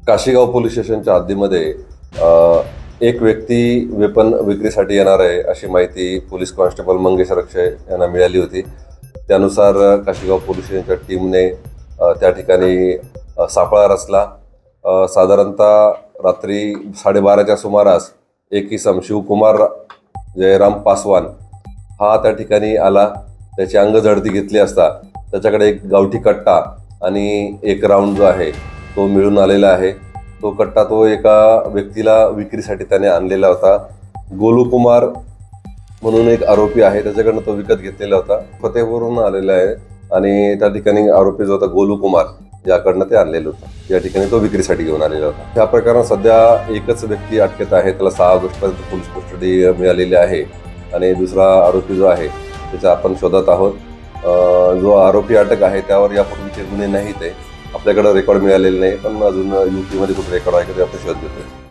Kashigaon police स्टेशनच्या हद्दीमध्ये एक व्यक्ती वेपन विक्रीसाठी येणार आहे अशी माहिती पोलीस कॉन्स्टेबल मंगेश रक्षे यांना मिळाली होती। त्यानुसार काशीगाव पोलीस स्टेशनच्या टीमने त्या ठिकाणी सापळा रचला। साधारणतः रात्री 12:30च्या सुमारास एक इसम शिवकुमार जयराम पासवान हा त्या ठिकाणी आला। त्याची अंगझडती घेतली असता त्याच्याकडे एक गावठी कट्टा आणि एक राऊंड जो आहे तो मिळून आलेला आहे। तो कट्टा तो एका व्यक्तीला विक्रीसाठी त्याने आणलेला होता। गोलू कुमार म्हणून एक आरोपी आहे, त्याच्याकडनं तो विकत घेतलेला होता। फतेहपूरहून आलेला आहे आणि त्या ठिकाणी आरोपी जो होता गोलू कुमार याकडनं ते आणलेलं होतं। या ठिकाणी तो विक्रीसाठी घेऊन आलेला होता। ह्या प्रकरणात सध्या एकच व्यक्ती अटकेत आहे, त्याला 6 ऑगस्टपर्यंत पोलीस कस्टडी मिळालेली आहे आणि दुसरा आरोपी जो आहे त्याचा आपण शोधत आहोत। जो आरोपी अटक आहे त्यावर यापूर्वीचे गुन्हे नाहीत आहे, आपल्याकडे रेकॉर्ड मिळालेले नाही, पण अजून यूपीमध्ये कुठे रेकॉर्ड आहे का ते आपण शोध घेतोय।